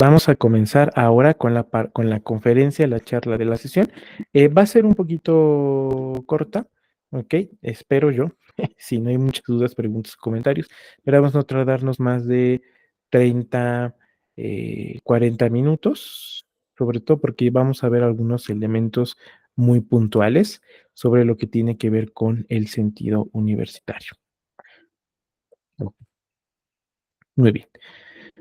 Vamos a comenzar ahora con la conferencia, la charla de la sesión. Va a ser un poquito corta, ¿ok? Espero yo, si no hay muchas dudas, preguntas, comentarios, pero vamos a tratarnos más de 30, 40 minutos, sobre todo porque vamos a ver algunos elementos muy puntuales sobre lo que tiene que ver con el sentido universitario. Muy bien.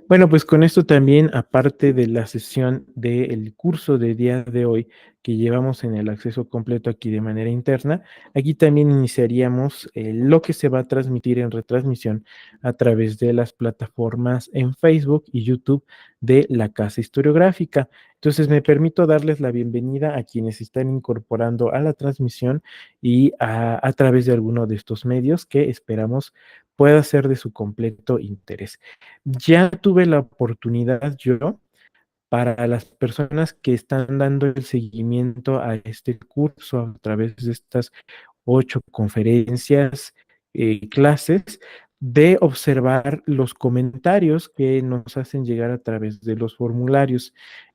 Bueno, pues con esto también, aparte de la sesión del curso de día de hoy que llevamos en el acceso completo aquí de manera interna, aquí también iniciaríamos lo que se va a transmitir en retransmisión a través de las plataformas en Facebook y YouTube de la Casa Historiográfica. Entonces, me permito darles la bienvenida a quienes se están incorporando a la transmisión y a través de alguno de estos medios que esperamos pueda ser de su completo interés. Ya tuve la oportunidad yo, para las personas que están dando el seguimiento a este curso a través de estas 8 conferencias, clases, de observar los comentarios que nos hacen llegar a través de los formularios.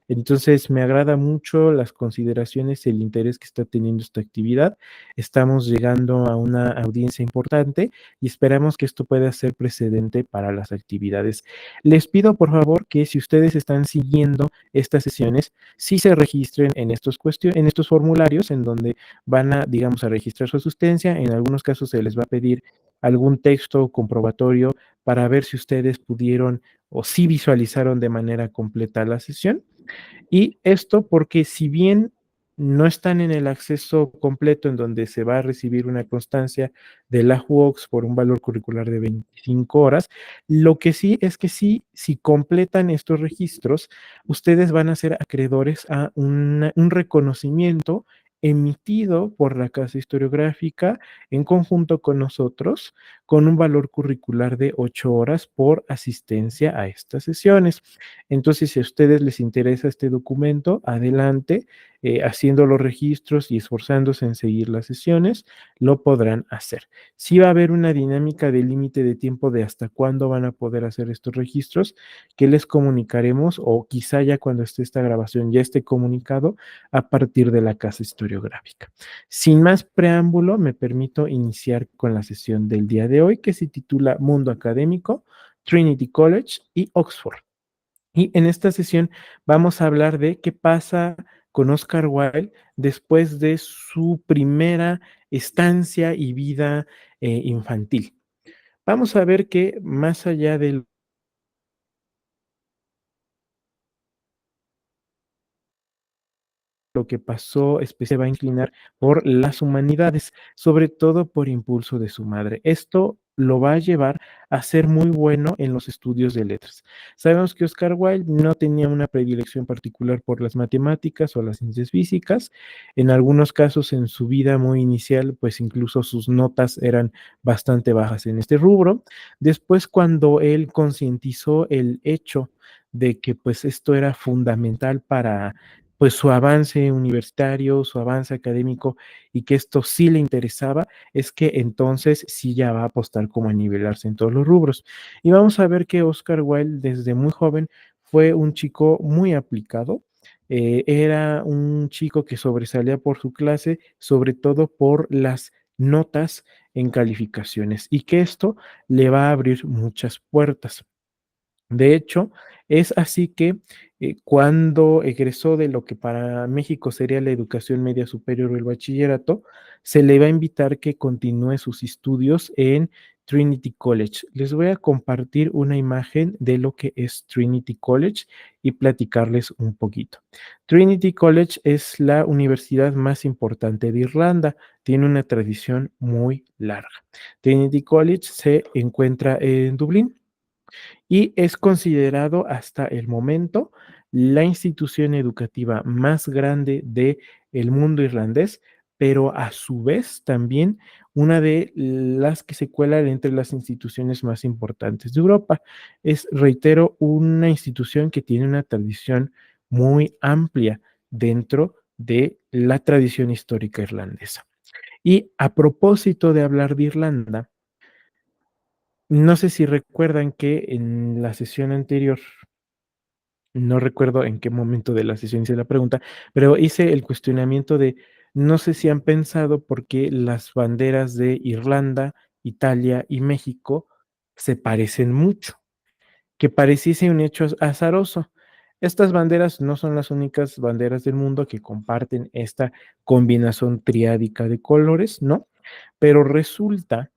Entonces, me agrada mucho las consideraciones, el interés que está teniendo esta actividad. Estamos llegando a una audiencia importante y esperamos que esto pueda ser precedente para las actividades. Les pido, por favor, que si ustedes están siguiendo estas sesiones, sí se registren en en estos formularios en donde van a, digamos, a registrar su asistencia. En algunos casos se les va a pedir algún texto comprobatorio para ver si ustedes pudieron o si visualizaron de manera completa la sesión. Y esto porque si bien no están en el acceso completo en donde se va a recibir una constancia de la JUOX por un valor curricular de 25 horas, lo que sí es que sí, si completan estos registros, ustedes van a ser acreedores a un reconocimiento emitido por la Casa Historiográfica en conjunto con nosotros, con un valor curricular de 8 horas por asistencia a estas sesiones. Entonces, si a ustedes les interesa este documento, adelante, haciendo los registros y esforzándose en seguir las sesiones, lo podrán hacer. Sí va a haber una dinámica de límite de tiempo de hasta cuándo van a poder hacer estos registros, que les comunicaremos o quizá ya cuando esté esta grabación ya esté comunicado a partir de la casa historiográfica. Sin más preámbulo, me permito iniciar con la sesión del día de hoy que se titula Mundo Académico, Trinity College y Oxford. Y en esta sesión vamos a hablar de qué pasa con Oscar Wilde después de su primera estancia y vida infantil. Vamos a ver que más allá del lo que pasó, se va a inclinar por las humanidades, sobre todo por impulso de su madre. Esto lo va a llevar a ser muy bueno en los estudios de letras. Sabemos que Oscar Wilde no tenía una predilección particular por las matemáticas o las ciencias físicas. En algunos casos en su vida muy inicial, pues incluso sus notas eran bastante bajas en este rubro. Después, cuando él concientizó el hecho de que pues esto era fundamental para pues su avance universitario, su avance académico y que esto sí le interesaba, es que entonces sí ya va a apostar como a nivelarse en todos los rubros. Y vamos a ver que Oscar Wilde desde muy joven fue un chico muy aplicado, era un chico que sobresalía por su clase, sobre todo por las notas en calificaciones y que esto le va a abrir muchas puertas. De hecho, es así que cuando egresó de lo que para México sería la educación media superior o el bachillerato, se le va a invitar que continúe sus estudios en Trinity College. Les voy a compartir una imagen de lo que es Trinity College y platicarles un poquito. Trinity College es la universidad más importante de Irlanda, tiene una tradición muy larga. Trinity College se encuentra en Dublín y es considerado hasta el momento la institución educativa más grande del mundo irlandés, pero a su vez también una de las que se cuelan entre las instituciones más importantes de Europa. Es, reitero, una institución que tiene una tradición muy amplia dentro de la tradición histórica irlandesa. Y a propósito de hablar de Irlanda, no sé si recuerdan que en la sesión anterior No recuerdo en qué momento de la sesión hice la pregunta, pero hice el cuestionamiento de, no sé si han pensado por qué las banderas de Irlanda, Italia y México se parecen mucho, que pareciese un hecho azaroso. Estas banderas no son las únicas banderas del mundo que comparten esta combinación triádica de colores, ¿no? Pero resulta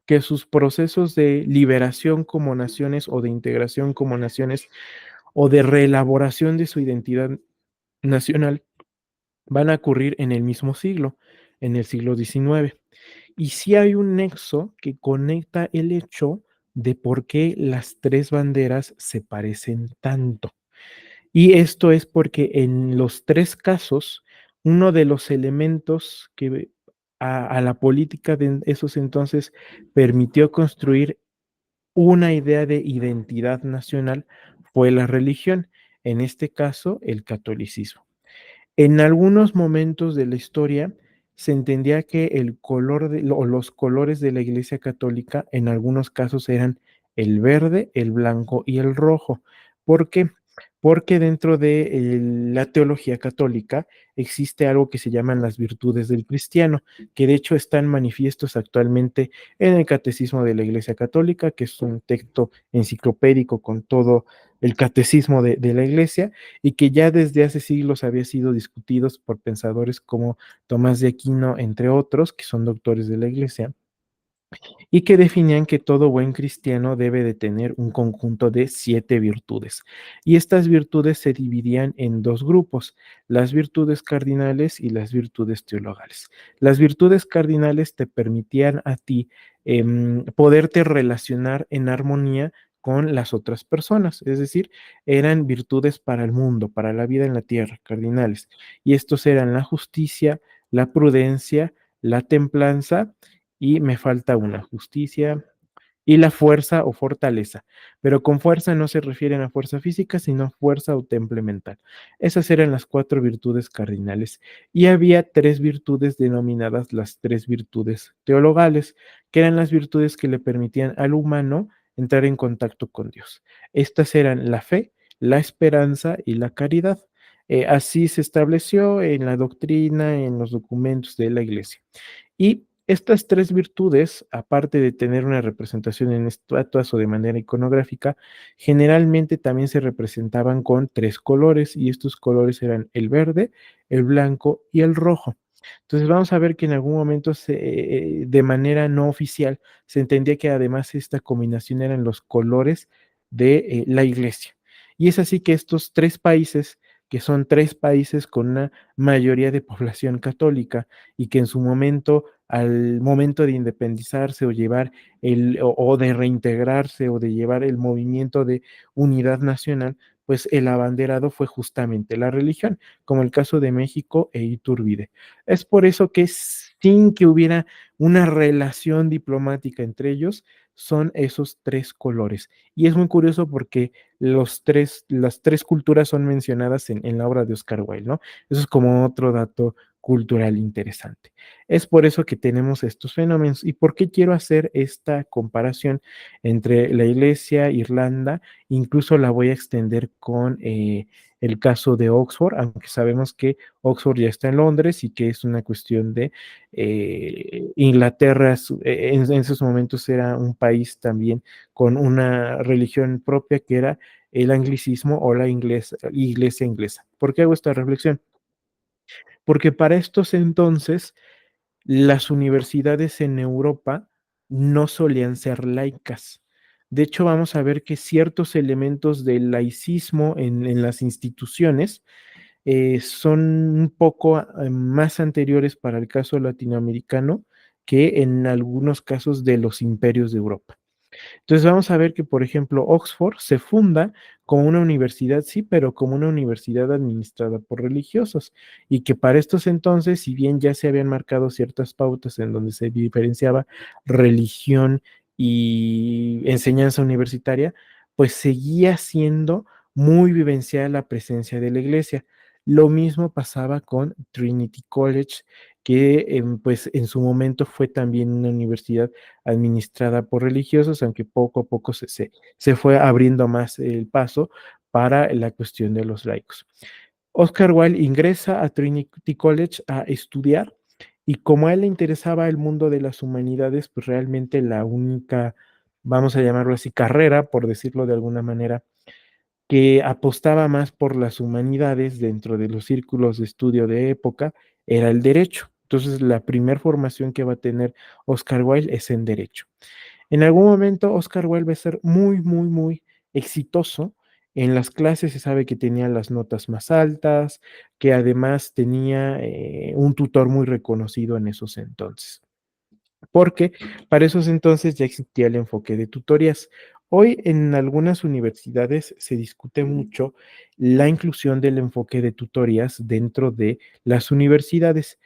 que sus procesos de liberación como naciones o de integración como naciones o de reelaboración de su identidad nacional van a ocurrir en el mismo siglo, en el siglo XIX. Y sí hay un nexo que conecta el hecho de por qué las tres banderas se parecen tanto. Y esto es porque en los tres casos, uno de los elementos que a la política de esos entonces permitió construir una idea de identidad nacional fue la religión, en este caso el catolicismo. En algunos momentos de la historia se entendía que el color o los colores de la Iglesia Católica en algunos casos eran el verde, el blanco y el rojo. ¿Por qué? Porque dentro de la teología católica existe algo que se llaman las virtudes del cristiano, que de hecho están manifiestos actualmente en el Catecismo de la Iglesia Católica, que es un texto enciclopédico con todo el catecismo de la Iglesia, y que ya desde hace siglos había sido discutidos por pensadores como Tomás de Aquino, entre otros, que son doctores de la Iglesia, y que definían que todo buen cristiano debe de tener un conjunto de 7 virtudes. Y estas virtudes se dividían en dos grupos, las virtudes cardinales y las virtudes teologales. Las virtudes cardinales te permitían a ti poderte relacionar en armonía con las otras personas, es decir, eran virtudes para el mundo, para la vida en la tierra, cardinales. Y estos eran la justicia, la prudencia, la templanza y me falta una, justicia y la fuerza o fortaleza. Pero con fuerza no se refieren a fuerza física, sino fuerza o temple mental. Esas eran las 4 virtudes cardinales. Y había 3 virtudes denominadas las 3 virtudes teologales, que eran las virtudes que le permitían al humano entrar en contacto con Dios. Estas eran la fe, la esperanza y la caridad. Así se estableció en la doctrina, en los documentos de la iglesia. Y estas 3 virtudes, aparte de tener una representación en estatuas o de manera iconográfica, generalmente también se representaban con 3 colores y estos colores eran el verde, el blanco y el rojo. Entonces vamos a ver que en algún momento de manera no oficial se entendía que además esta combinación eran los colores de la iglesia. Y es así que estos 3 países, que son 3 países con una mayoría de población católica, y que en su momento, al momento de independizarse o llevar o de reintegrarse o de llevar el movimiento de unidad nacional, pues el abanderado fue justamente la religión, como el caso de México e Iturbide. Es por eso que sin que hubiera una relación diplomática entre ellos, son esos 3 colores. Y es muy curioso porque las 3 culturas son mencionadas en la obra de Oscar Wilde, ¿no? Eso es como otro dato cultural interesante. Es por eso que tenemos estos fenómenos. ¿Y por qué quiero hacer esta comparación entre la Iglesia, Irlanda? Incluso la voy a extender con el caso de Oxford, aunque sabemos que Oxford ya está en Londres y que es una cuestión de Inglaterra, en esos momentos era un país también con una religión propia que era el anglicismo o la iglesia inglesa. ¿Por qué hago esta reflexión? Porque para estos entonces las universidades en Europa no solían ser laicas. De hecho, vamos a ver que ciertos elementos del laicismo en las instituciones son un poco más anteriores para el caso latinoamericano que en algunos casos de los imperios de Europa. Entonces vamos a ver que, por ejemplo, Oxford se funda como una universidad, sí, pero como una universidad administrada por religiosos, y que para estos entonces, si bien ya se habían marcado ciertas pautas en donde se diferenciaba religión y enseñanza universitaria, pues seguía siendo muy vivencial la presencia de la iglesia. Lo mismo pasaba con Trinity College, que pues en su momento fue también una universidad administrada por religiosos, aunque poco a poco se fue abriendo más el paso para la cuestión de los laicos. Oscar Wilde ingresa a Trinity College a estudiar y como a él le interesaba el mundo de las humanidades, pues realmente la única, vamos a llamarlo así, carrera, por decirlo de alguna manera, que apostaba más por las humanidades dentro de los círculos de estudio de época era el derecho. Entonces, la primera formación que va a tener Oscar Wilde es en derecho. En algún momento, Oscar Wilde va a ser muy exitoso. En las clases se sabe que tenía las notas más altas, que además tenía un tutor muy reconocido en esos entonces porque para esos entonces ya existía el enfoque de tutorías. Hoy en algunas universidades se discute mucho la inclusión del enfoque de tutorías dentro de las universidades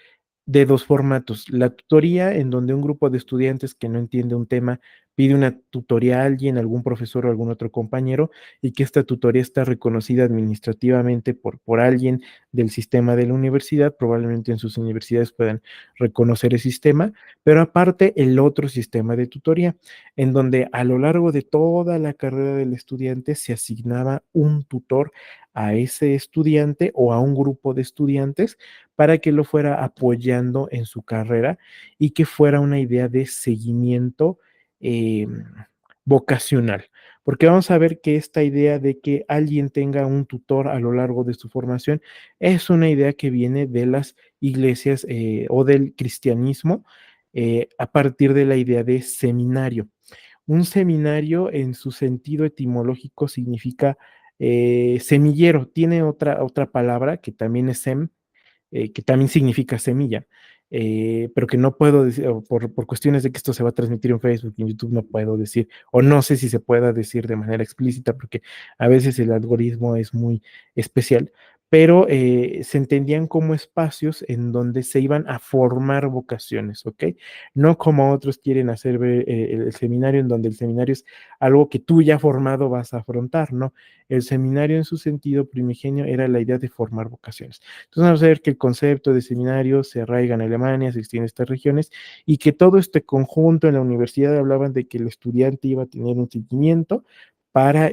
de dos formatos. La tutoría, en donde un grupo de estudiantes que no entiende un tema pide una tutoría a alguien, algún profesor o algún otro compañero, y que esta tutoría está reconocida administrativamente por alguien del sistema de la universidad. Probablemente en sus universidades puedan reconocer el sistema, pero aparte el otro sistema de tutoría, en donde a lo largo de toda la carrera del estudiante se asignaba un tutor a ese estudiante o a un grupo de estudiantes para que lo fuera apoyando en su carrera y que fuera una idea de seguimiento eh, vocacional. Porque vamos a ver que esta idea de que alguien tenga un tutor a lo largo de su formación es una idea que viene de las iglesias o del cristianismo a partir de la idea de seminario. Un seminario en su sentido etimológico significa semillero, tiene otra palabra que también es sem, que también significa semilla, pero que no puedo decir, por cuestiones de que esto se va a transmitir en Facebook y en YouTube, no puedo decir, o no sé si se pueda decir de manera explícita, porque a veces el algoritmo es muy especial, pero se entendían como espacios en donde se iban a formar vocaciones, ¿ok? No como otros quieren hacer el seminario, en donde el seminario es algo que tú ya formado vas a afrontar, ¿no? El seminario en su sentido primigenio era la idea de formar vocaciones. Entonces vamos a ver que el concepto de seminario se arraiga en Alemania, se extiende a estas regiones y que todo este conjunto en la universidad hablaban de que el estudiante iba a tener un seguimiento para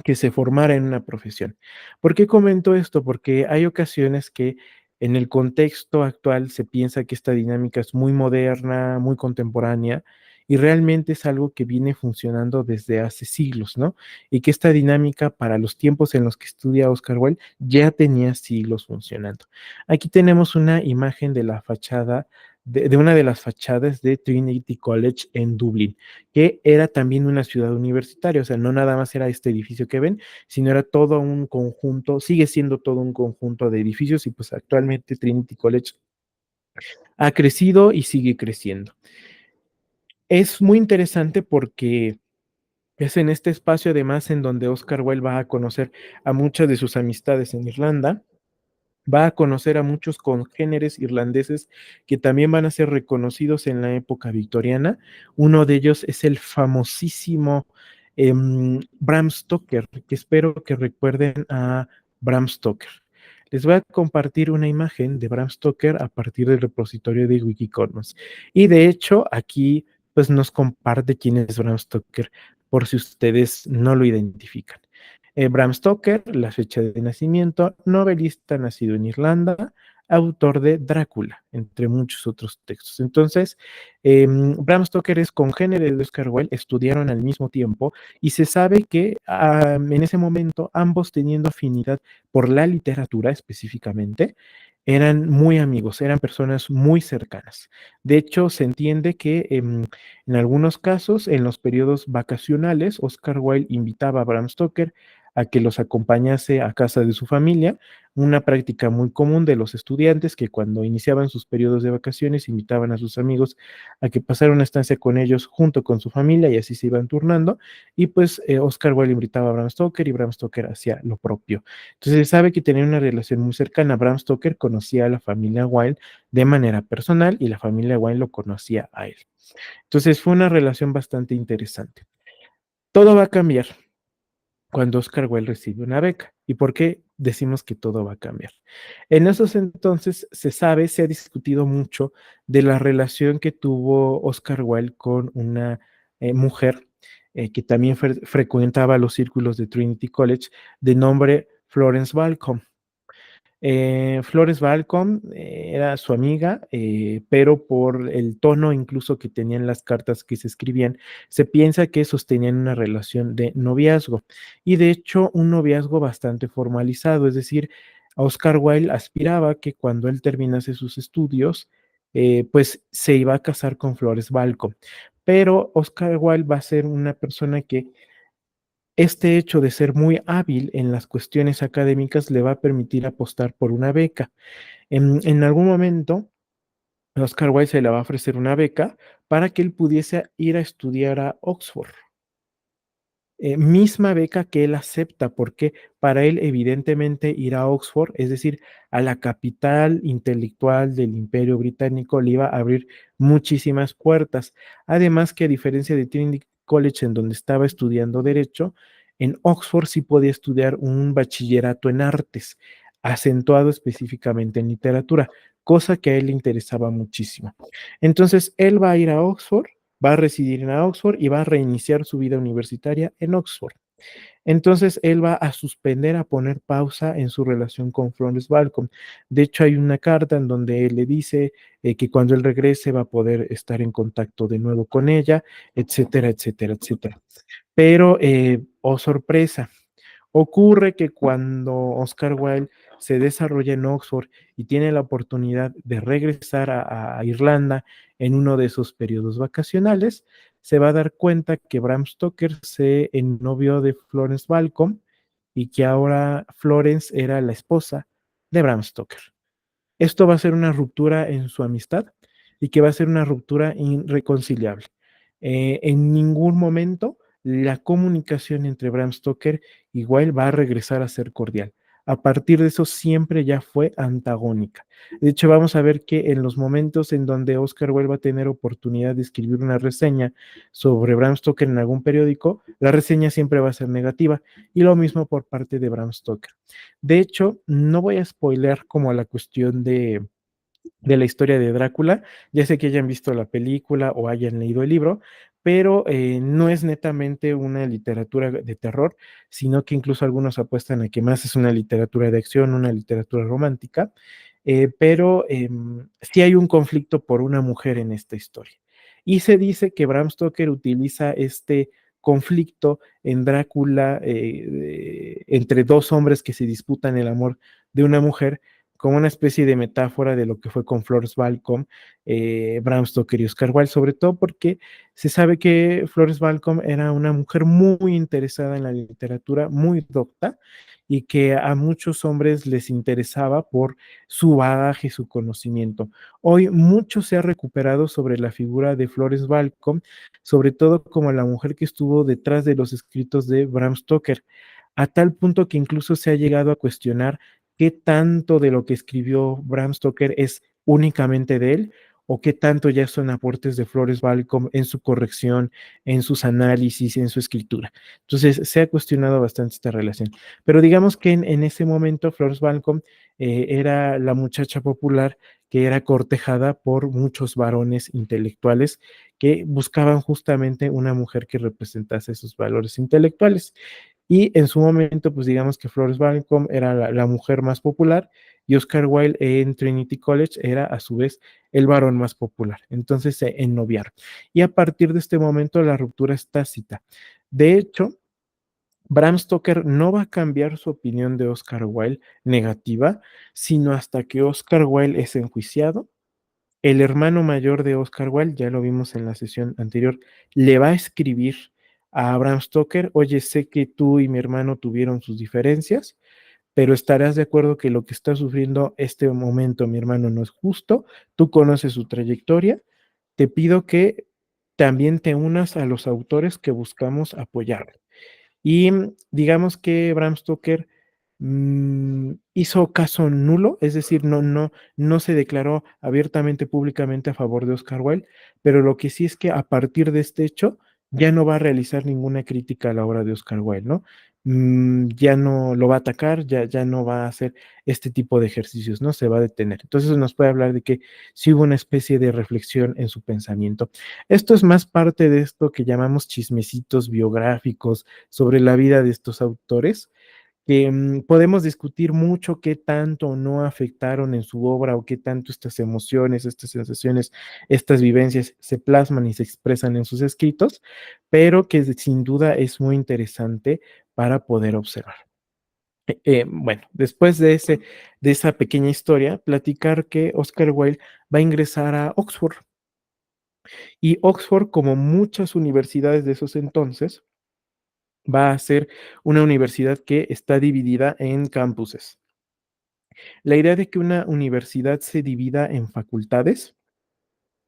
que se formara en una profesión. ¿Por qué comento esto? Porque hay ocasiones que en el contexto actual se piensa que esta dinámica es muy moderna, muy contemporánea, y realmente es algo que viene funcionando desde hace siglos, ¿no? Y que esta dinámica para los tiempos en los que estudia Oscar Wilde ya tenía siglos funcionando. Aquí tenemos una imagen de la fachada, de una de las fachadas de Trinity College en Dublín, que era también una ciudad universitaria, o sea, no nada más era este edificio que ven, sino era todo un conjunto, sigue siendo todo un conjunto de edificios y pues actualmente Trinity College ha crecido y sigue creciendo. Es muy interesante porque es en este espacio además en donde Oscar Wilde va a conocer a muchas de sus amistades en Irlanda, va a conocer a muchos congéneres irlandeses que también van a ser reconocidos en la época victoriana. Uno de ellos es el famosísimo Bram Stoker, que espero que recuerden a Bram Stoker. Les voy a compartir una imagen de Bram Stoker a partir del repositorio de Wikicommons. Y de hecho, aquí pues nos comparte quién es Bram Stoker, por si ustedes no lo identifican. Bram Stoker, la fecha de nacimiento, novelista nacido en Irlanda, autor de Drácula, entre muchos otros textos. Entonces, Bram Stoker es congénere de Oscar Wilde, estudiaron al mismo tiempo y se sabe que en ese momento, ambos teniendo afinidad por la literatura específicamente, eran muy amigos, eran personas muy cercanas. De hecho, se entiende que en algunos casos, en los periodos vacacionales, Oscar Wilde invitaba a Bram Stoker a que los acompañase a casa de su familia, una práctica muy común de los estudiantes que cuando iniciaban sus periodos de vacaciones invitaban a sus amigos a que pasaran una estancia con ellos junto con su familia y así se iban turnando. Y pues Oscar Wilde invitaba a Bram Stoker y Bram Stoker hacía lo propio. Entonces se sabe que tenían una relación muy cercana. Bram Stoker conocía a la familia Wilde de manera personal y la familia Wilde lo conocía a él. Entonces fue una relación bastante interesante. Todo va a cambiar cuando Oscar Wilde recibe una beca. ¿Y por qué decimos que todo va a cambiar? En esos entonces se sabe, se ha discutido mucho de la relación que tuvo Oscar Wilde con una mujer que también frecuentaba los círculos de Trinity College, de nombre Florence Balcom. Flores Balcom era su amiga, pero por el tono incluso que tenían las cartas que se escribían, se piensa que sostenían una relación de noviazgo y de hecho un noviazgo bastante formalizado, es decir, Oscar Wilde aspiraba que cuando él terminase sus estudios, pues se iba a casar con Flores Balcom. Pero Oscar Wilde va a ser una persona que este hecho de ser muy hábil en las cuestiones académicas le va a permitir apostar por una beca. En algún momento, a Oscar Wilde se le va a ofrecer una beca para que él pudiese ir a estudiar a Oxford. Misma beca que él acepta, porque para él evidentemente ir a Oxford, es decir, a la capital intelectual del Imperio Británico, le iba a abrir muchísimas puertas. Además que a diferencia de Trinity College, en donde estaba estudiando Derecho, en Oxford sí podía estudiar un bachillerato en artes, acentuado específicamente en literatura, cosa que a él le interesaba muchísimo. Entonces, él va a ir a Oxford, va a residir en Oxford y va a reiniciar su vida universitaria en Oxford. Entonces él va a suspender, a poner pausa en su relación con Florence Balcom. De hecho, hay una carta en donde él le dice que cuando él regrese va a poder estar en contacto de nuevo con ella, etcétera, etcétera, etcétera. Pero, oh sorpresa, ocurre que cuando Oscar Wilde se desarrolla en Oxford y tiene la oportunidad de regresar a Irlanda en uno de esos periodos vacacionales, se va a dar cuenta que Bram Stoker se ennovió de Florence Balcom y que ahora Florence era la esposa de Bram Stoker. Esto va a ser una ruptura en su amistad y que va a ser una ruptura irreconciliable. En ningún momento la comunicación entre Bram Stoker y Wilde va a regresar a ser cordial. A partir de eso siempre ya fue antagónica. De hecho, vamos a ver que en los momentos en donde Oscar Wilde va a tener oportunidad de escribir una reseña sobre Bram Stoker en algún periódico, la reseña siempre va a ser negativa y lo mismo por parte de Bram Stoker. De hecho, no voy a spoiler como la cuestión de la historia de Drácula. Ya sé que hayan visto la película o hayan leído el libro, pero no es netamente una literatura de terror, sino que incluso algunos apuestan a que más es una literatura de acción, una literatura romántica, pero sí hay un conflicto por una mujer en esta historia. Y se dice que Bram Stoker utiliza este conflicto en Drácula entre dos hombres que se disputan el amor de una mujer como una especie de metáfora de lo que fue con Flores Balcom, Bram Stoker y Oscar Wilde, sobre todo porque se sabe que Flores Balcom era una mujer muy interesada en la literatura, muy docta, y que a muchos hombres les interesaba por su bagaje, su conocimiento. Hoy mucho se ha recuperado sobre la figura de Flores Balcom, sobre todo como la mujer que estuvo detrás de los escritos de Bram Stoker, a tal punto que incluso se ha llegado a cuestionar qué tanto de lo que escribió Bram Stoker es únicamente de él o qué tanto ya son aportes de Flores Balcom en su corrección, en sus análisis, en su escritura. Entonces, se ha cuestionado bastante esta relación. Pero digamos que en ese momento Flores Balcom era la muchacha popular que era cortejada por muchos varones intelectuales que buscaban justamente una mujer que representase esos valores intelectuales. Y en su momento, pues digamos que Flores Balcom era la mujer más popular y Oscar Wilde en Trinity College era a su vez el varón más popular. Entonces se ennoviaron. Y a partir de este momento la ruptura es tácita. De hecho, Bram Stoker no va a cambiar su opinión de Oscar Wilde negativa, sino hasta que Oscar Wilde es enjuiciado. El hermano mayor de Oscar Wilde, ya lo vimos en la sesión anterior, le va a escribir a Bram Stoker: oye, sé que tú y mi hermano tuvieron sus diferencias, pero estarás de acuerdo que lo que está sufriendo este momento mi hermano no es justo, tú conoces su trayectoria, te pido que también te unas a los autores que buscamos apoyar. Y digamos que Bram Stoker hizo caso nulo, es decir, no se declaró abiertamente, públicamente a favor de Oscar Wilde, pero lo que sí es que a partir de este hecho ya no va a realizar ninguna crítica a la obra de Oscar Wilde, ¿no? ya no lo va a atacar, ya no va a hacer este tipo de ejercicios, ¿no? Se va a detener. Entonces nos puede hablar de que sí hubo una especie de reflexión en su pensamiento. Esto es más parte de esto que llamamos chismecitos biográficos sobre la vida de estos autores, que podemos discutir mucho qué tanto o no afectaron en su obra o qué tanto estas emociones, estas sensaciones, estas vivencias se plasman y se expresan en sus escritos, pero que sin duda es muy interesante para poder observar. Bueno, después de esa pequeña historia, platicar que Oscar Wilde va a ingresar a Oxford, y Oxford, como muchas universidades de esos entonces, va a ser una universidad que está dividida en campuses. La idea de que una universidad se divida en facultades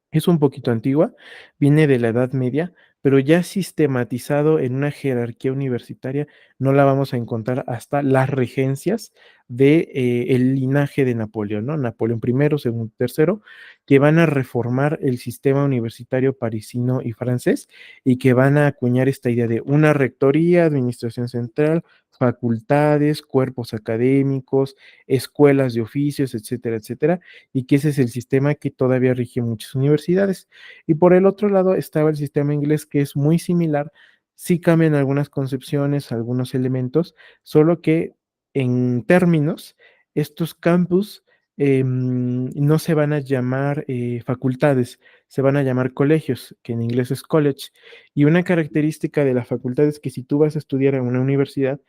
es un poquito antigua, viene de la Edad Media, pero ya sistematizado en una jerarquía universitaria no la vamos a encontrar hasta las regencias de el linaje de Napoleón, ¿no? Napoleón I, segundo, tercero, que van a reformar el sistema universitario parisino y francés y que van a acuñar esta idea de una rectoría, administración central, facultades, cuerpos académicos, escuelas de oficios, etcétera, etcétera, y que ese es el sistema que todavía rige muchas universidades. Y por el otro lado estaba el sistema inglés, que es muy similar, sí cambian algunas concepciones, algunos elementos, solo que en términos, estos campus no se van a llamar facultades, se van a llamar colegios, que en inglés es college. Y una característica de la facultad es que si tú vas a estudiar en una universidad,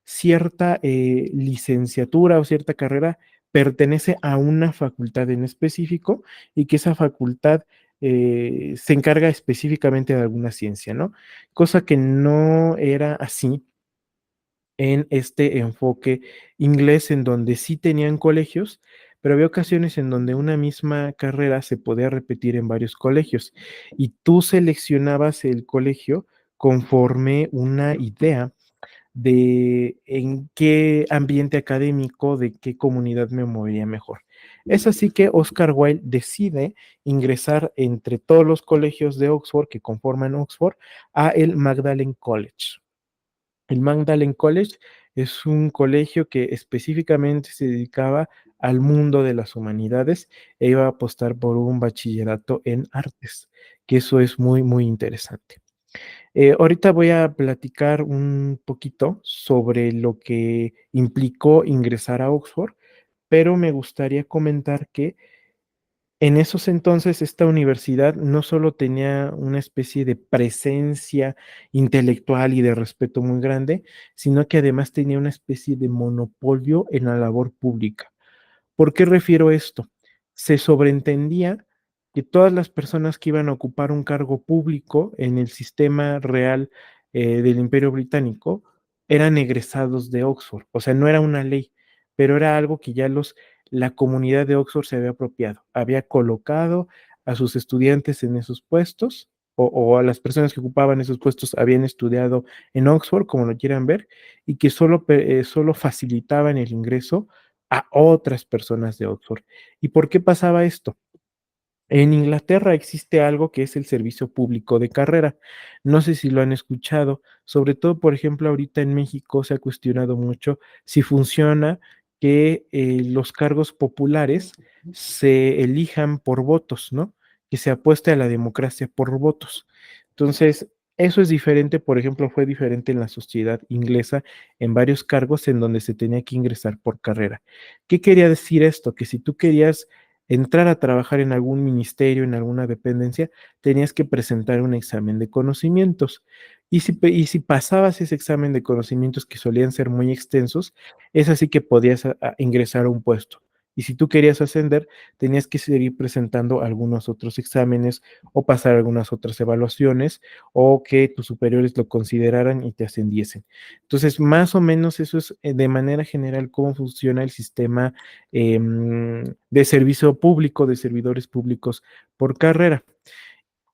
cierta licenciatura o cierta carrera pertenece a una facultad en específico y que esa facultad se encarga específicamente de alguna ciencia, ¿no? Cosa que no era así en este enfoque inglés, en donde sí tenían colegios, pero había ocasiones en donde una misma carrera se podía repetir en varios colegios y tú seleccionabas el colegio conforme una idea de en qué ambiente académico, de qué comunidad me movería mejor. Es así que Oscar Wilde decide ingresar entre todos los colegios de Oxford que conforman Oxford a el Magdalen College. El Magdalen College es un colegio que específicamente se dedicaba al mundo de las humanidades e iba a apostar por un bachillerato en artes, que eso es muy, muy interesante. Ahorita voy a platicar un poquito sobre lo que implicó ingresar a Oxford, pero me gustaría comentar que en esos entonces esta universidad no solo tenía una especie de presencia intelectual y de respeto muy grande, sino que además tenía una especie de monopolio en la labor pública. ¿Por qué refiero esto? Se sobreentendía que todas las personas que iban a ocupar un cargo público en el sistema real del Imperio Británico eran egresados de Oxford. O sea, no era una ley, pero era algo que ya la comunidad de Oxford se había apropiado. Había colocado a sus estudiantes en esos puestos o a las personas que ocupaban esos puestos habían estudiado en Oxford, como lo quieran ver, y que solo facilitaban el ingreso a otras personas de Oxford. ¿Y por qué pasaba esto? En Inglaterra existe algo que es el servicio público de carrera. No sé si lo han escuchado, sobre todo, por ejemplo, ahorita en México se ha cuestionado mucho si funciona que los cargos populares se elijan por votos, ¿no? Que se apueste a la democracia por votos. Entonces, eso es diferente, por ejemplo, fue diferente en la sociedad inglesa en varios cargos en donde se tenía que ingresar por carrera. ¿Qué quería decir esto? Que si tú querías entrar a trabajar en algún ministerio, en alguna dependencia, tenías que presentar un examen de conocimientos. Y si pasabas ese examen de conocimientos que solían ser muy extensos, es así que podías ingresar a un puesto. Y si tú querías ascender, tenías que seguir presentando algunos otros exámenes o pasar algunas otras evaluaciones o que tus superiores lo consideraran y te ascendiesen. Entonces, más o menos eso es de manera general cómo funciona el sistema de servicio público, de servidores públicos por carrera.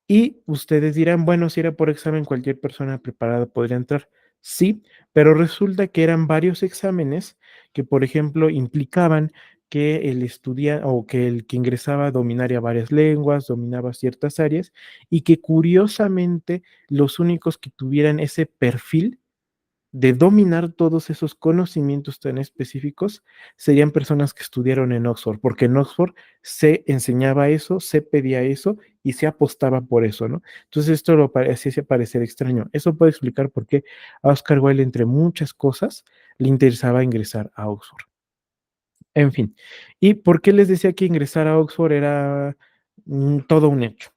Y ustedes dirán, bueno, si era por examen, cualquier persona preparada podría entrar. Sí, pero resulta que eran varios exámenes que, por ejemplo, implicaban que el estudiante o que el que ingresaba dominaría varias lenguas, dominaba ciertas áreas y que curiosamente los únicos que tuvieran ese perfil de dominar todos esos conocimientos tan específicos serían personas que estudiaron en Oxford, porque en Oxford se enseñaba eso, se pedía eso y se apostaba por eso, ¿no? Entonces esto lo hacía parecer extraño. Eso puede explicar por qué a Oscar Wilde, entre muchas cosas, le interesaba ingresar a Oxford. En fin, ¿y por qué les decía que ingresar a Oxford era todo un hecho?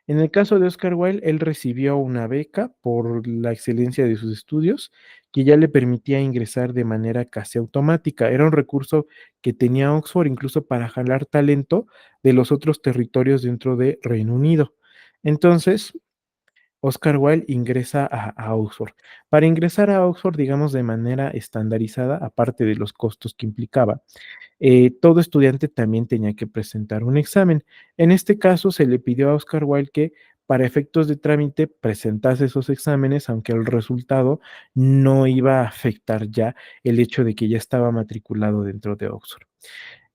En el caso de Oscar Wilde, él recibió una beca por la excelencia de sus estudios, que ya le permitía ingresar de manera casi automática. Era un recurso que tenía Oxford incluso para jalar talento de los otros territorios dentro de Reino Unido. Entonces, Oscar Wilde ingresa a Oxford. Para ingresar a Oxford, digamos, de manera estandarizada, aparte de los costos que implicaba, todo estudiante también tenía que presentar un examen. En este caso, se le pidió a Oscar Wilde que para efectos de trámite presentase esos exámenes, aunque el resultado no iba a afectar ya el hecho de que ya estaba matriculado dentro de Oxford.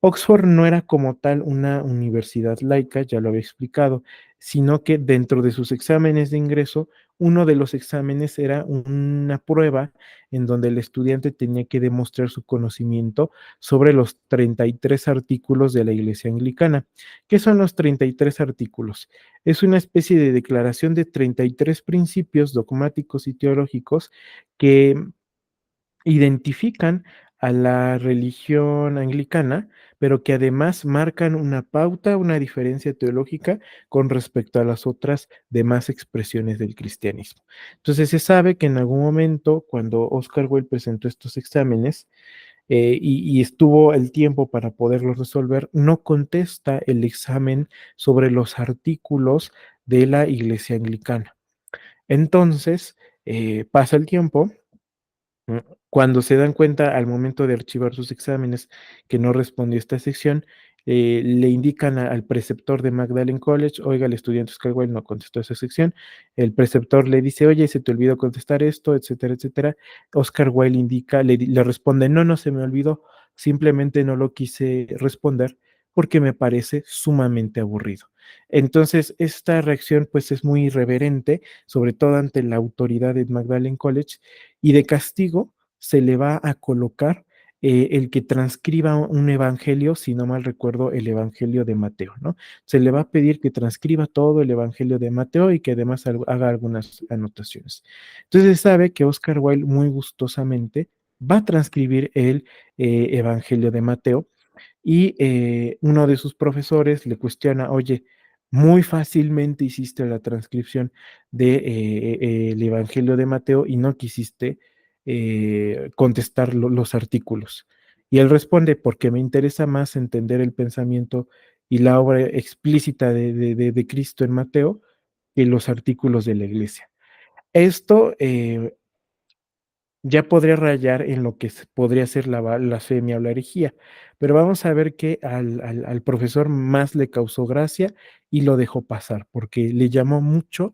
Oxford no era como tal una universidad laica, ya lo había explicado, sino que dentro de sus exámenes de ingreso, uno de los exámenes era una prueba en donde el estudiante tenía que demostrar su conocimiento sobre los 33 artículos de la Iglesia Anglicana. ¿Qué son los 33 artículos? Es una especie de declaración de 33 principios dogmáticos y teológicos que identifican a la religión anglicana, pero que además marcan una pauta, una diferencia teológica con respecto a las otras demás expresiones del cristianismo. Entonces se sabe que en algún momento, cuando Oscar Wilde presentó estos exámenes y estuvo el tiempo para poderlos resolver, no contesta el examen sobre los artículos de la Iglesia anglicana. Entonces, pasa el tiempo. Mm, Cuando se dan cuenta al momento de archivar sus exámenes que no respondió a esta sección, le indican al preceptor de Magdalen College, oiga, el estudiante Oscar Wilde no contestó esa sección. El preceptor le dice, oye, se te olvidó contestar esto, etcétera, etcétera. Oscar Wilde indica, le responde, no, no se me olvidó, simplemente no lo quise responder porque me parece sumamente aburrido. Entonces, esta reacción pues es muy irreverente, sobre todo ante la autoridad de Magdalen College, y de castigo se le va a colocar el que transcriba un evangelio, si no mal recuerdo, el evangelio de Mateo, ¿no? Se le va a pedir que transcriba todo el evangelio de Mateo y que además haga algunas anotaciones. Entonces se sabe que Oscar Wilde muy gustosamente va a transcribir el evangelio de Mateo y uno de sus profesores le cuestiona, oye, muy fácilmente hiciste la transcripción de, el Evangelio de Mateo y no quisiste contestar los artículos. Y él responde, porque me interesa más entender el pensamiento y la obra explícita de Cristo en Mateo que los artículos de la iglesia. Esto ya podría rayar en lo que podría ser la blasfemia o la herejía, pero vamos a ver que al profesor más le causó gracia y lo dejó pasar, porque le llamó mucho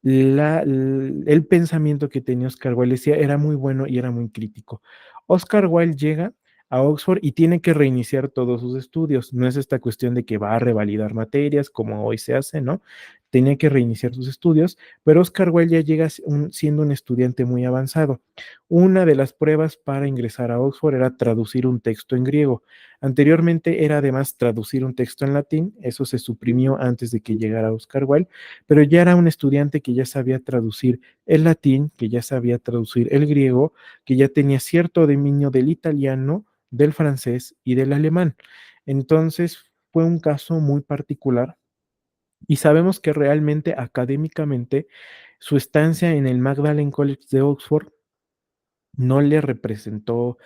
el pensamiento que tenía Oscar Wilde. Decía, era muy bueno y era muy crítico. Oscar Wilde llega a Oxford y tiene que reiniciar todos sus estudios. No es esta cuestión de que va a revalidar materias como hoy se hace, ¿no? Tenía que reiniciar sus estudios, pero Oscar Wilde ya llega siendo un estudiante muy avanzado. Una de las pruebas para ingresar a Oxford era traducir un texto en griego. Anteriormente era además traducir un texto en latín, eso se suprimió antes de que llegara Oscar Wilde, pero ya era un estudiante que ya sabía traducir el latín, que ya sabía traducir el griego, que ya tenía cierto dominio del italiano, del francés y del alemán. Entonces fue un caso muy particular y sabemos que realmente académicamente su estancia en el Magdalen College de Oxford no le representó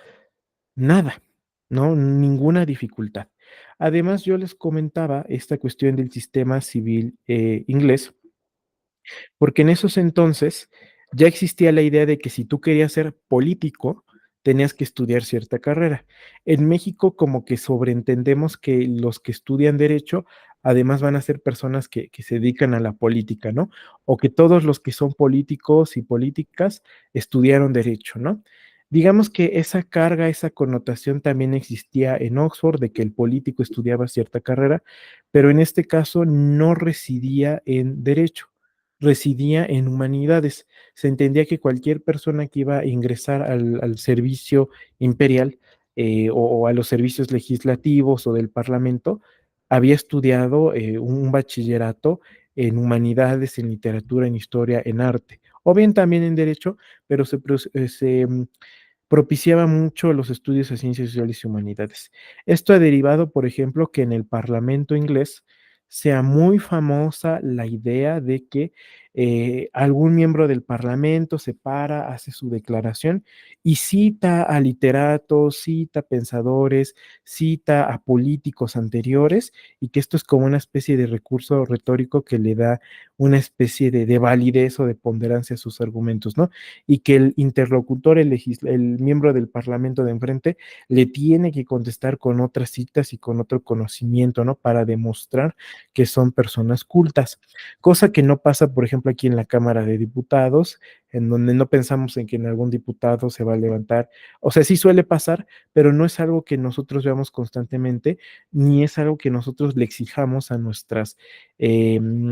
nada, ¿no? Ninguna dificultad. Además, yo les comentaba esta cuestión del sistema civil inglés, porque en esos entonces ya existía la idea de que si tú querías ser político, tenías que estudiar cierta carrera. En México como que sobreentendemos que los que estudian derecho además van a ser personas que se dedican a la política, ¿no? O que todos los que son políticos y políticas estudiaron derecho, ¿no? Digamos que esa carga, esa connotación también existía en Oxford de que el político estudiaba cierta carrera, pero en este caso no residía en derecho, residía en humanidades. Se entendía que cualquier persona que iba a ingresar al servicio imperial o a los servicios legislativos o del Parlamento había estudiado un bachillerato en humanidades, en literatura, en historia, en arte, o bien también en derecho, pero se propiciaba mucho los estudios de ciencias sociales y humanidades. Esto ha derivado, por ejemplo, que en el Parlamento inglés sea muy famosa la idea de que algún miembro del Parlamento se para, hace su declaración y cita a literatos, cita a pensadores, cita a políticos anteriores y que esto es como una especie de recurso retórico que le da una especie de validez o de ponderancia a sus argumentos, ¿no? Y que el interlocutor, el miembro del Parlamento de enfrente, le tiene que contestar con otras citas y con otro conocimiento, ¿no? Para demostrar que son personas cultas, cosa que no pasa, por ejemplo, aquí en la Cámara de Diputados, en donde no pensamos en que en algún diputado se va a levantar, o sea, sí suele pasar, pero no es algo que nosotros veamos constantemente, ni es algo que nosotros le exijamos a nuestras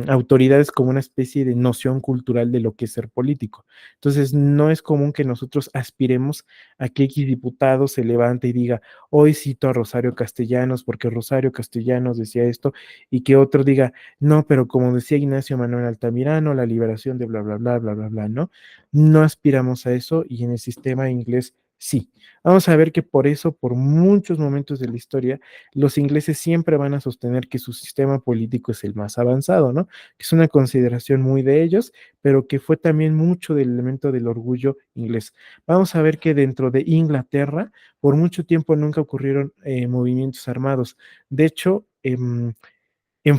autoridades como una especie de noción cultural de lo que es ser político. Entonces, no es común que nosotros aspiremos a que X diputado se levante y diga, hoy cito a Rosario Castellanos porque Rosario Castellanos decía esto, y que otro diga, no, pero como decía Ignacio Manuel Altamirano, la liberación de bla, bla, bla, bla, bla, bla, ¿no? No aspiramos a eso y en el sistema inglés sí. Vamos a ver que por eso, por muchos momentos de la historia, los ingleses siempre van a sostener que su sistema político es el más avanzado, ¿no? Que es una consideración muy de ellos, pero que fue también mucho del elemento del orgullo inglés. Vamos a ver que dentro de Inglaterra, por mucho tiempo nunca ocurrieron movimientos armados. De hecho, en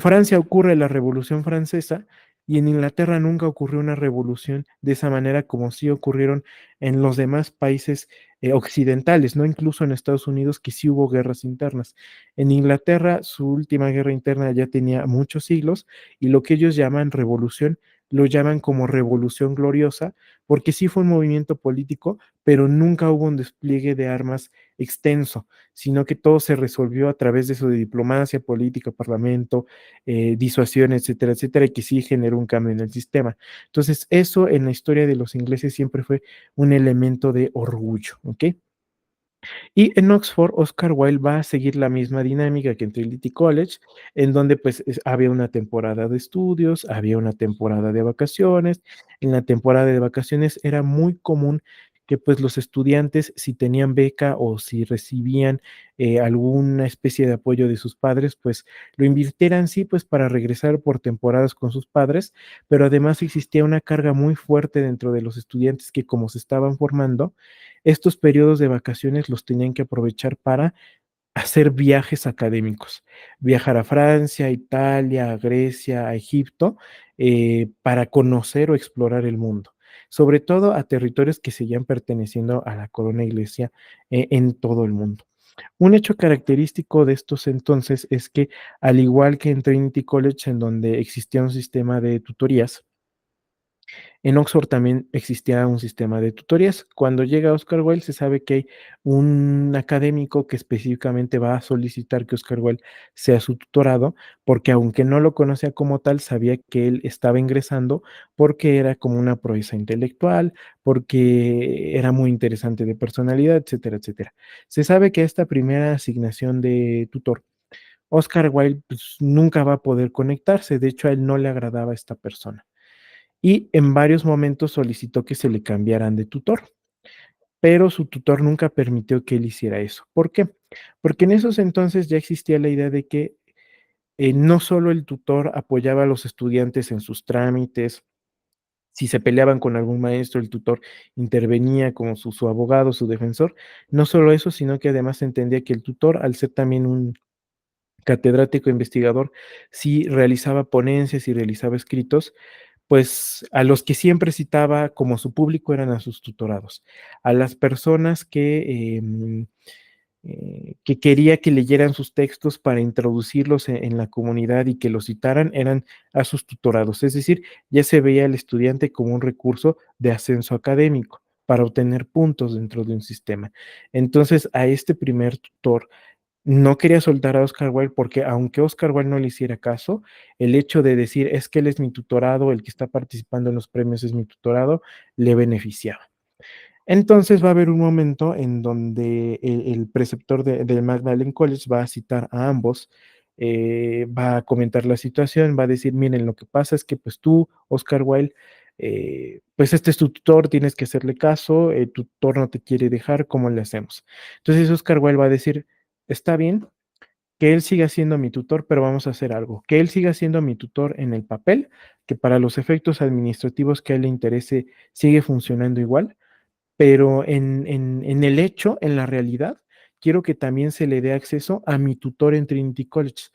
Francia ocurre la Revolución Francesa y en Inglaterra nunca ocurrió una revolución de esa manera como sí ocurrieron en los demás países occidentales, no incluso en Estados Unidos que sí hubo guerras internas. En Inglaterra su última guerra interna ya tenía muchos siglos y lo que ellos llaman revolución lo llaman como revolución gloriosa porque sí fue un movimiento político, pero nunca hubo un despliegue de armas extenso, sino que todo se resolvió a través de eso de diplomacia, política, parlamento, disuasión, etcétera, etcétera, y que sí generó un cambio en el sistema. Entonces, eso en la historia de los ingleses siempre fue un elemento de orgullo, ¿ok? Y en Oxford, Oscar Wilde va a seguir la misma dinámica que en Trinity College, en donde pues había una temporada de estudios, había una temporada de vacaciones. En la temporada de vacaciones era muy común que pues los estudiantes, si tenían beca o si recibían alguna especie de apoyo de sus padres, pues lo invirtieran sí pues para regresar por temporadas con sus padres, pero además existía una carga muy fuerte dentro de los estudiantes que como se estaban formando, estos periodos de vacaciones los tenían que aprovechar para hacer viajes académicos, viajar a Francia, a Italia, a Grecia, a Egipto, para conocer o explorar el mundo, sobre todo a territorios que seguían perteneciendo a la corona iglesia en todo el mundo. Un hecho característico de estos entonces es que, al igual que en Trinity College, en donde existía un sistema de tutorías, en Oxford también existía un sistema de tutorías. Cuando llega Oscar Wilde, se sabe que hay un académico que específicamente va a solicitar que Oscar Wilde sea su tutorado, porque aunque no lo conocía como tal, sabía que él estaba ingresando porque era como una proeza intelectual, porque era muy interesante de personalidad, etcétera, etcétera. Se sabe que esta primera asignación de tutor, Oscar Wilde pues, nunca va a poder conectarse. De hecho, a él no le agradaba esta persona y en varios momentos solicitó que se le cambiaran de tutor, pero su tutor nunca permitió que él hiciera eso. ¿Por qué? Porque en esos entonces ya existía la idea de que no solo el tutor apoyaba a los estudiantes en sus trámites, si se peleaban con algún maestro, el tutor intervenía como su abogado, su defensor. No solo eso, sino que además entendía que el tutor, al ser también un catedrático investigador, sí realizaba ponencias y realizaba escritos, pues a los que siempre citaba como su público eran a sus tutorados, a las personas que quería que leyeran sus textos para introducirlos en la comunidad y que los citaran eran a sus tutorados, es decir, ya se veía al estudiante como un recurso de ascenso académico para obtener puntos dentro de un sistema. Entonces, a este primer tutor no quería soltar a Oscar Wilde porque aunque Oscar Wilde no le hiciera caso, el hecho de decir es que él es mi tutorado, el que está participando en los premios es mi tutorado, le beneficiaba. Entonces va a haber un momento en donde el preceptor del Magdalen College va a citar a ambos, va a comentar la situación, va a decir, miren, lo que pasa es que pues tú, Oscar Wilde, pues este es tu tutor, tienes que hacerle caso, el tutor no te quiere dejar, ¿cómo le hacemos? Entonces Oscar Wilde va a decir, está bien, que él siga siendo mi tutor, pero vamos a hacer algo, que él siga siendo mi tutor en el papel, que para los efectos administrativos que a él le interese sigue funcionando igual, pero en el hecho, en la realidad, quiero que también se le dé acceso a mi tutor en Trinity College,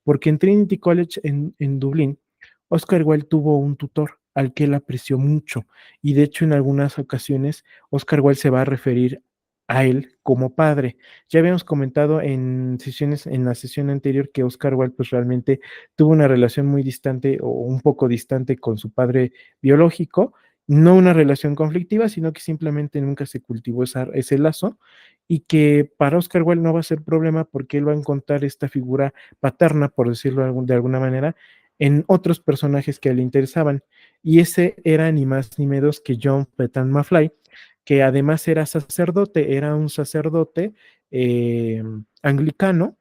porque en Trinity College en Dublín, Oscar Wilde tuvo un tutor al que él apreció mucho, y de hecho en algunas ocasiones Oscar Wilde se va a referir a él como padre. Ya habíamos comentado en sesiones, en la sesión anterior, que Oscar Wilde pues realmente tuvo una relación muy distante o un poco distante con su padre biológico, no una relación conflictiva, sino que simplemente nunca se cultivó ese lazo, y que para Oscar Wilde no va a ser problema porque él va a encontrar esta figura paterna, por decirlo de alguna manera, en otros personajes que le interesaban. Y ese era ni más ni menos que John Petan Mafflay, que además era sacerdote, era un sacerdote anglicano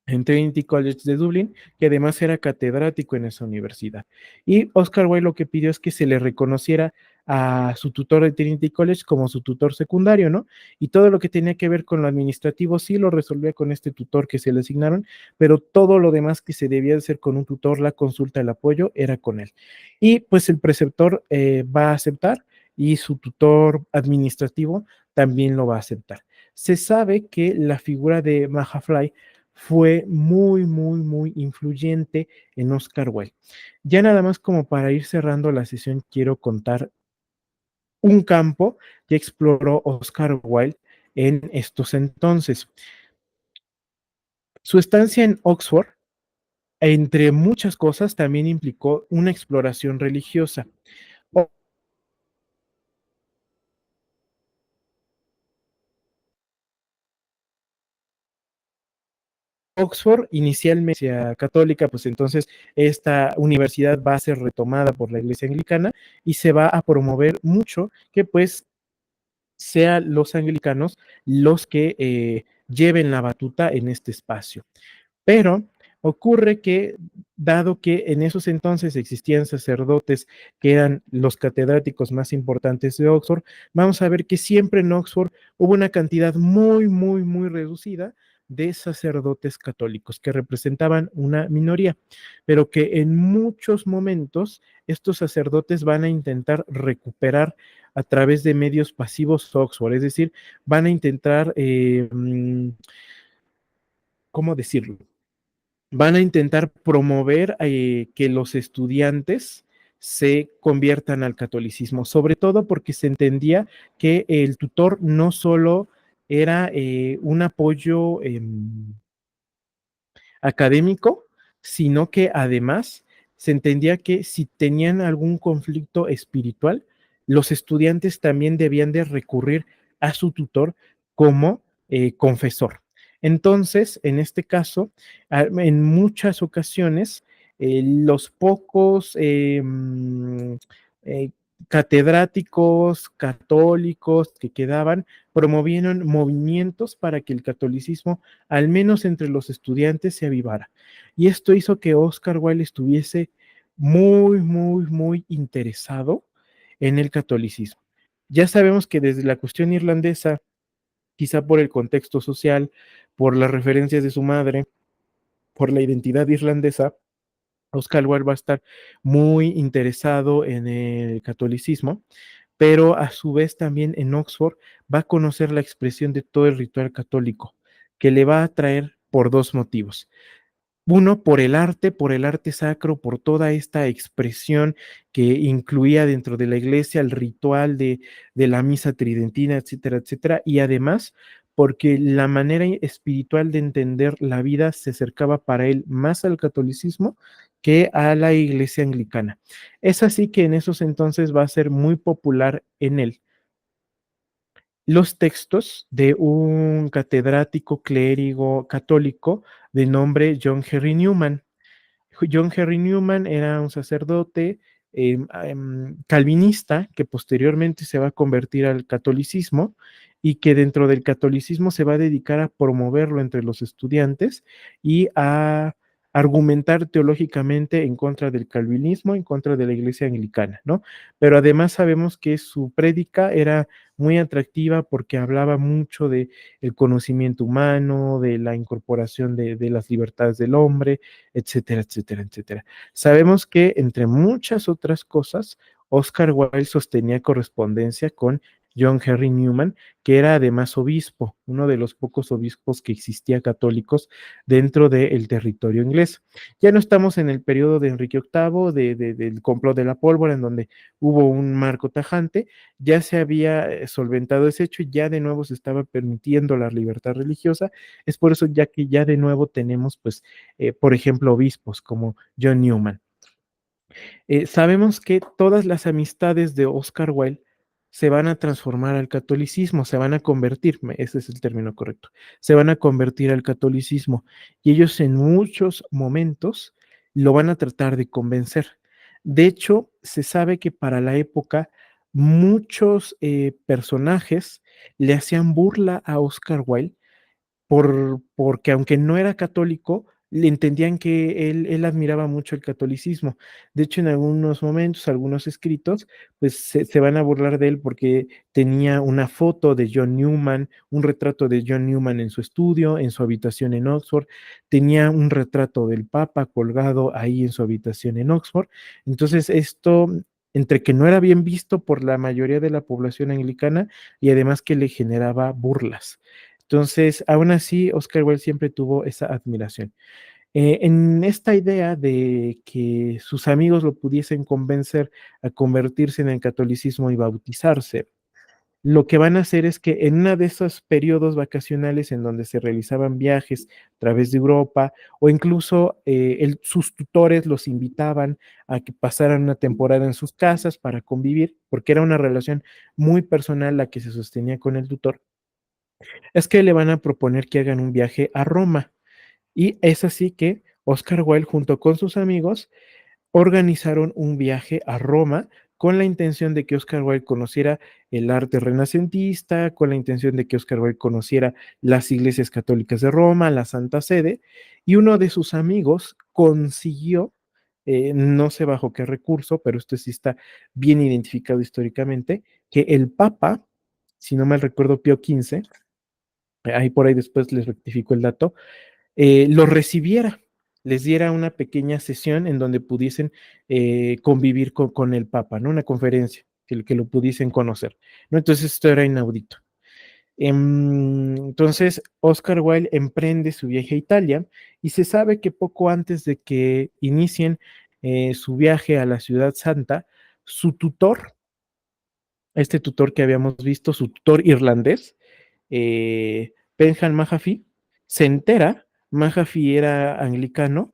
en Trinity College de Dublín, que además era catedrático en esa universidad. Y Oscar Wilde lo que pidió es que se le reconociera a su tutor de Trinity College como su tutor secundario, ¿no? Y todo lo que tenía que ver con lo administrativo sí lo resolvía con este tutor que se le asignaron, pero todo lo demás que se debía hacer con un tutor, la consulta, el apoyo, era con él. Y pues el preceptor va a aceptar y su tutor administrativo también lo va a aceptar. Se sabe que la figura de Mahafly fue muy, muy, muy influyente en Oscar Wilde. Ya nada más como para ir cerrando la sesión, quiero contar un campo que exploró Oscar Wilde en estos entonces. Su estancia en Oxford, entre muchas cosas, también implicó una exploración religiosa. Oxford, inicialmente católica, pues entonces esta universidad va a ser retomada por la Iglesia Anglicana y se va a promover mucho que pues sean los anglicanos los que lleven la batuta en este espacio. Pero ocurre que, dado que en esos entonces existían sacerdotes que eran los catedráticos más importantes de Oxford, vamos a ver que siempre en Oxford hubo una cantidad muy, muy, muy reducida de sacerdotes católicos que representaban una minoría, pero que en muchos momentos estos sacerdotes van a intentar recuperar a través de medios pasivos Oxford, es decir, van a intentar, ¿cómo decirlo? Van a intentar promover que los estudiantes se conviertan al catolicismo, sobre todo porque se entendía que el tutor no solo era un apoyo académico, sino que además se entendía que si tenían algún conflicto espiritual, los estudiantes también debían de recurrir a su tutor como confesor. Entonces, en este caso, en muchas ocasiones, los pocos eh, catedráticos católicos que quedaban promovieron movimientos para que el catolicismo al menos entre los estudiantes, se avivara. Y esto hizo que Oscar Wilde estuviese muy, muy, muy interesado en el catolicismo. Ya sabemos que desde la cuestión irlandesa, quizá por el contexto social, por las referencias de su madre, por la identidad irlandesa, Oscar Wilde va a estar muy interesado en el catolicismo, pero a su vez también en Oxford va a conocer la expresión de todo el ritual católico, que le va a atraer por dos motivos. Uno, por el arte sacro, por toda esta expresión que incluía dentro de la iglesia el ritual de la misa tridentina, etcétera, etcétera, y además porque la manera espiritual de entender la vida se acercaba para él más al catolicismo que a la iglesia anglicana. Es así que en esos entonces va a ser muy popular en él los textos de un catedrático clérigo católico de nombre John Henry Newman. John Henry Newman era un sacerdote calvinista que posteriormente se va a convertir al catolicismo y que dentro del catolicismo se va a dedicar a promoverlo entre los estudiantes y a argumentar teológicamente en contra del calvinismo, en contra de la iglesia anglicana, ¿no? Pero además sabemos que su prédica era muy atractiva porque hablaba mucho de el conocimiento humano, de la incorporación de las libertades del hombre, etcétera, etcétera, etcétera. Sabemos que, entre muchas otras cosas, Oscar Wilde sostenía correspondencia con John Henry Newman, que era además obispo, uno de los pocos obispos que existía católicos dentro del territorio inglés. Ya no estamos en el periodo de Enrique VIII, del complot de la pólvora, en donde hubo un marco tajante, ya se había solventado ese hecho y ya de nuevo se estaba permitiendo la libertad religiosa. Es por eso ya que ya de nuevo tenemos, pues, por ejemplo, obispos como John Newman. Sabemos que todas las amistades de Oscar Wilde se van a transformar al catolicismo, se van a convertir, ese es el término correcto, se van a convertir al catolicismo y ellos en muchos momentos lo van a tratar de convencer. De hecho, se sabe que para la época muchos personajes le hacían burla a Oscar Wilde porque aunque no era católico, le entendían que él admiraba mucho el catolicismo. De hecho, en algunos momentos, algunos escritos, pues se van a burlar de él porque tenía una foto de John Newman, un retrato de John Newman en su estudio, en su habitación en Oxford, tenía un retrato del Papa colgado ahí en su habitación en Oxford. Entonces, esto, entre que no era bien visto por la mayoría de la población anglicana y además que le generaba burlas. Entonces, aún así, Oscar Wilde siempre tuvo esa admiración. En esta idea de que sus amigos lo pudiesen convencer a convertirse en el catolicismo y bautizarse, lo que van a hacer es que en uno de esos periodos vacacionales en donde se realizaban viajes a través de Europa o incluso sus tutores los invitaban a que pasaran una temporada en sus casas para convivir, porque era una relación muy personal la que se sostenía con el tutor, es que le van a proponer que hagan un viaje a Roma. Y es así que Oscar Wilde, junto con sus amigos, organizaron un viaje a Roma con la intención de que Oscar Wilde conociera el arte renacentista, con la intención de que Oscar Wilde conociera las iglesias católicas de Roma, la Santa Sede, y uno de sus amigos consiguió, no sé bajo qué recurso, pero esto sí está bien identificado históricamente, que el Papa, si no mal recuerdo, Pío XV, ahí por ahí después les rectifico el dato, lo recibiera, les diera una pequeña sesión en donde pudiesen convivir con el Papa, ¿no? Una conferencia, que lo pudiesen conocer, ¿no? Entonces esto era inaudito. Entonces, Oscar Wilde emprende su viaje a Italia y se sabe que poco antes de que inicien su viaje a la Ciudad Santa, su tutor, este tutor que habíamos visto, su tutor irlandés, Penhal Mahaffy, se entera, Mahaffy era anglicano,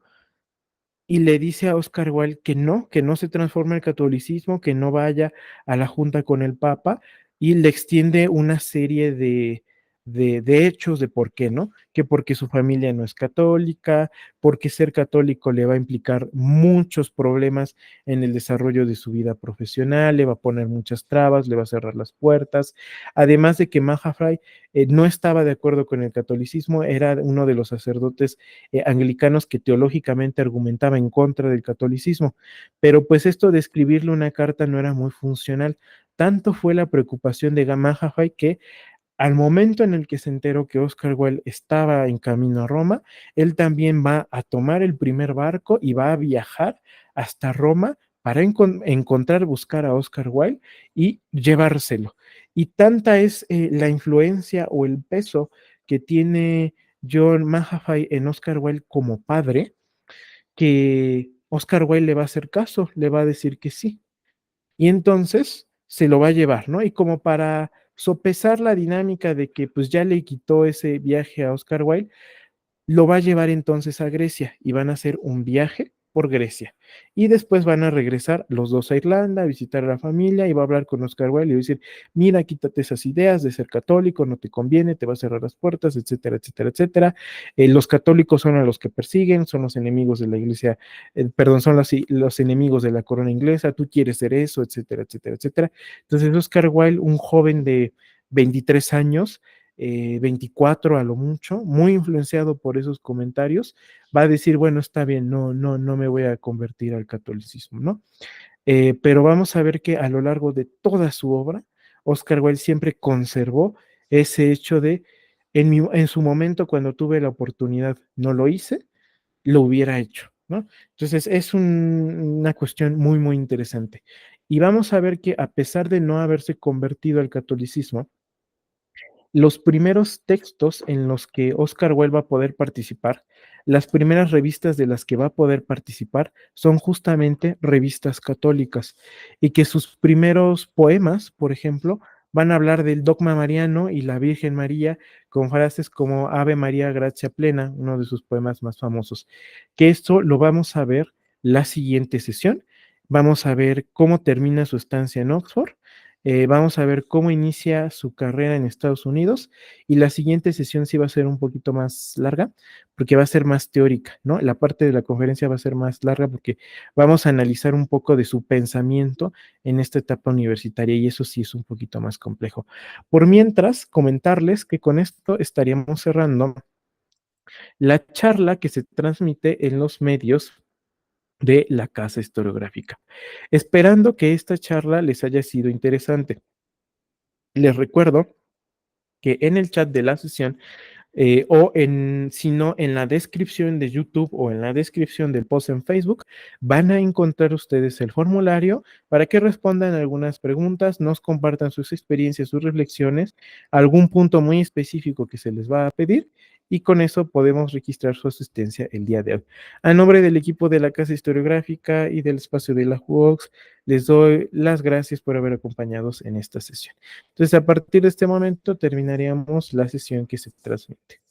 y le dice a Oscar Wilde que no se transforme el catolicismo, que no vaya a la junta con el Papa, y le extiende una serie de hechos de por qué, ¿no? Que porque su familia no es católica, porque ser católico le va a implicar muchos problemas en el desarrollo de su vida profesional, le va a poner muchas trabas, le va a cerrar las puertas, además de que Mahaffy no estaba de acuerdo con el catolicismo, era uno de los sacerdotes anglicanos que teológicamente argumentaba en contra del catolicismo, pero pues esto de escribirle una carta no era muy funcional. Tanto fue la preocupación de Mahaffy que al momento en el que se enteró que Oscar Wilde estaba en camino a Roma, él también va a tomar el primer barco y va a viajar hasta Roma para encontrar, buscar a Oscar Wilde y llevárselo. Y tanta es la influencia o el peso que tiene John Mahaffy en Oscar Wilde como padre, que Oscar Wilde le va a hacer caso, le va a decir que sí. Y entonces se lo va a llevar, ¿no? Y como para sopesar la dinámica de que pues ya le quitó ese viaje a Oscar Wilde, lo va a llevar entonces a Grecia y van a hacer un viaje por Grecia. Y después van a regresar los dos a Irlanda, a visitar a la familia y va a hablar con Oscar Wilde y va a decir, mira, quítate esas ideas de ser católico, no te conviene, te va a cerrar las puertas, etcétera, etcétera, etcétera. Los católicos son a los que persiguen, son los enemigos de la iglesia, perdón, son los enemigos de la corona inglesa, tú quieres ser eso, etcétera, etcétera, etcétera. Entonces Oscar Wilde, un joven de 23 años, 24 a lo mucho, muy influenciado por esos comentarios, va a decir, bueno, está bien, no me voy a convertir al catolicismo, ¿no? Pero vamos a ver que a lo largo de toda su obra, Oscar Wilde siempre conservó ese hecho de, en su momento cuando tuve la oportunidad, no lo hice, lo hubiera hecho, ¿no? Entonces es una cuestión muy, muy interesante. Y vamos a ver que a pesar de no haberse convertido al catolicismo, los primeros textos en los que Oscar Wilde va a poder participar, las primeras revistas de las que va a poder participar son justamente revistas católicas y que sus primeros poemas, por ejemplo, van a hablar del dogma mariano y la Virgen María con frases como Ave María, gracia plena, uno de sus poemas más famosos. Que esto lo vamos a ver la siguiente sesión. Vamos a ver cómo termina su estancia en Oxford, vamos a ver cómo inicia su carrera en Estados Unidos y la siguiente sesión sí va a ser un poquito más larga porque va a ser más teórica, ¿no? La parte de la conferencia va a ser más larga porque vamos a analizar un poco de su pensamiento en esta etapa universitaria y eso sí es un poquito más complejo. Por mientras, comentarles que con esto estaríamos cerrando la charla que se transmite en los medios de la Casa Historiográfica. Esperando que esta charla les haya sido interesante. Les recuerdo que en el chat de la sesión si no, en la descripción de YouTube o en la descripción del post en Facebook, van a encontrar ustedes el formulario para que respondan algunas preguntas, nos compartan sus experiencias, sus reflexiones, algún punto muy específico que se les va a pedir y con eso podemos registrar su asistencia el día de hoy. A nombre del equipo de la Casa Historiográfica y del espacio de la JUOX, les doy las gracias por haber acompañados en esta sesión. Entonces, a partir de este momento terminaríamos la sesión que se transmite.